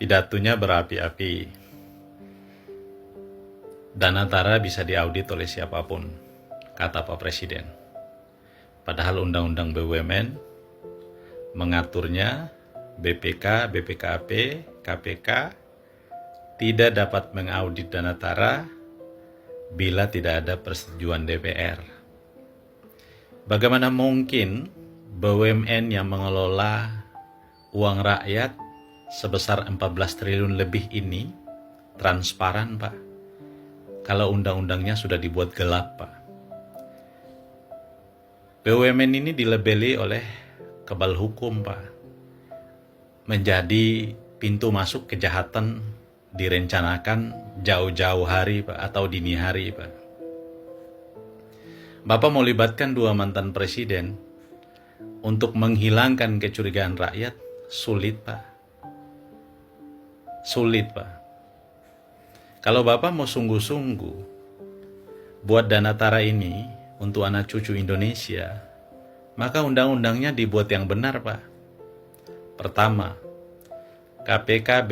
Pidatonya berapi-api. Dana Tara bisa diaudit oleh siapapun, kata Pak Presiden. Padahal Undang-Undang BUMN mengaturnya BPK, BPKP, KPK tidak dapat mengaudit Dana Tara bila tidak ada persetujuan DPR. Bagaimana mungkin BUMN yang mengelola uang rakyat sebesar 14 triliun lebih ini transparan, Pak? Kalau undang-undangnya sudah dibuat gelap, Pak. BUMN ini dilabeli oleh kebal hukum, Pak. Menjadi pintu masuk kejahatan direncanakan jauh-jauh hari, Pak, atau dini hari, Pak. Bapak mau libatkan 2 mantan presiden untuk menghilangkan kecurigaan rakyat, sulit, Pak. Sulit, Pak. Kalau Bapak mau sungguh-sungguh buat Dana Tara ini untuk anak cucu Indonesia, maka undang-undangnya dibuat yang benar, Pak. Pertama, KPK,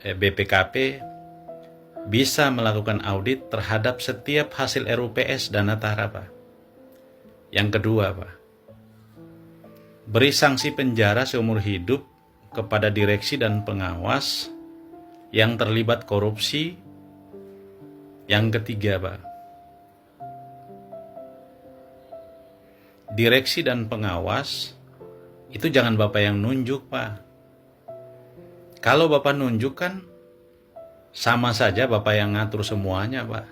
BPKP bisa melakukan audit terhadap setiap hasil RUPS Dana Tara, Pak. Yang kedua, Pak, beri sanksi penjara seumur hidup kepada direksi dan pengawas yang terlibat korupsi. Yang ketiga, Pak, direksi dan pengawas itu jangan Bapak yang nunjuk, Pak. Kalau Bapak nunjuk kan sama saja Bapak yang ngatur semuanya, Pak.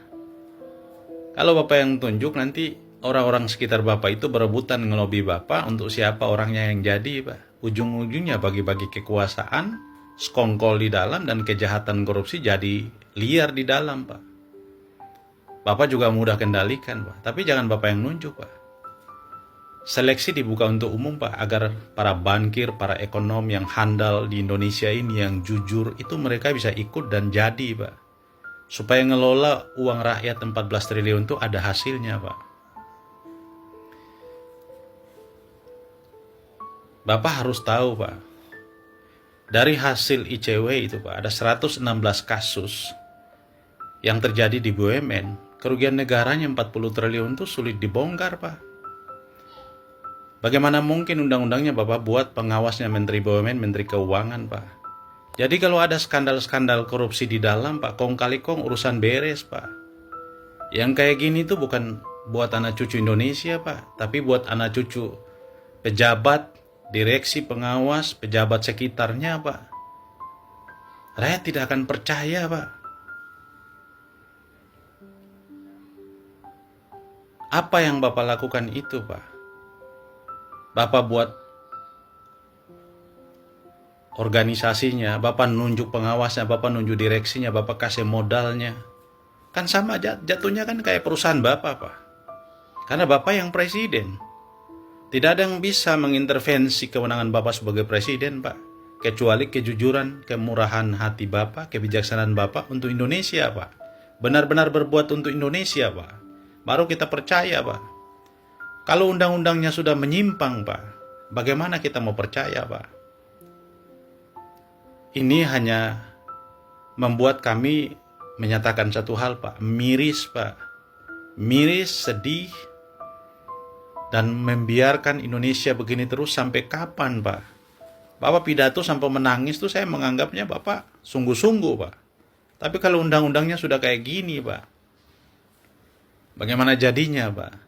Kalau Bapak yang tunjuk, nanti orang-orang sekitar Bapak itu berebutan ngelobi Bapak untuk siapa orangnya yang jadi, Pak. Ujung-ujungnya bagi-bagi kekuasaan, skongkol di dalam, dan kejahatan korupsi jadi liar di dalam, Pak. Bapak juga mudah kendalikan, Pak. Tapi jangan Bapak yang nunjuk, Pak. Seleksi dibuka untuk umum, Pak, agar para bankir, para ekonom yang handal di Indonesia ini, yang jujur, itu mereka bisa ikut dan jadi, Pak. Supaya ngelola uang rakyat 14 triliun itu ada hasilnya, Pak. Bapak harus tahu, Pak, dari hasil ICW itu, Pak, ada 116 kasus yang terjadi di BUMN. Kerugian negaranya 40 triliun itu sulit dibongkar, Pak. Bagaimana mungkin undang-undangnya Bapak buat pengawasnya Menteri BUMN, Menteri Keuangan, Pak? Jadi kalau ada skandal-skandal korupsi di dalam, Pak, kong kali kong urusan beres, Pak. Yang kayak gini tuh bukan buat anak cucu Indonesia, Pak, tapi buat anak cucu pejabat, direksi, pengawas, pejabat sekitarnya, Pak. Rakyat tidak akan percaya, Pak. Apa yang Bapak lakukan itu, Pak? Bapak buat organisasinya, Bapak nunjuk pengawasnya, Bapak nunjuk direksinya, Bapak kasih modalnya. Kan sama jatuhnya kan kayak perusahaan Bapak, Pak. Karena Bapak yang presiden. Tidak ada yang bisa mengintervensi kewenangan Bapak sebagai presiden, Pak. Kecuali kejujuran, kemurahan hati Bapak, kebijaksanaan Bapak untuk Indonesia, Pak. Benar-benar berbuat untuk Indonesia, Pak. Baru kita percaya, Pak. Kalau undang-undangnya sudah menyimpang, Pak, bagaimana kita mau percaya, Pak? Ini hanya membuat kami menyatakan satu hal, Pak. Miris, Pak. Miris, sedih, dan membiarkan Indonesia begini terus sampai kapan, Pak? Bapak pidato sampai menangis tuh saya menganggapnya Bapak sungguh-sungguh, Pak. Tapi kalau undang-undangnya sudah kayak gini, Pak, bagaimana jadinya, Pak?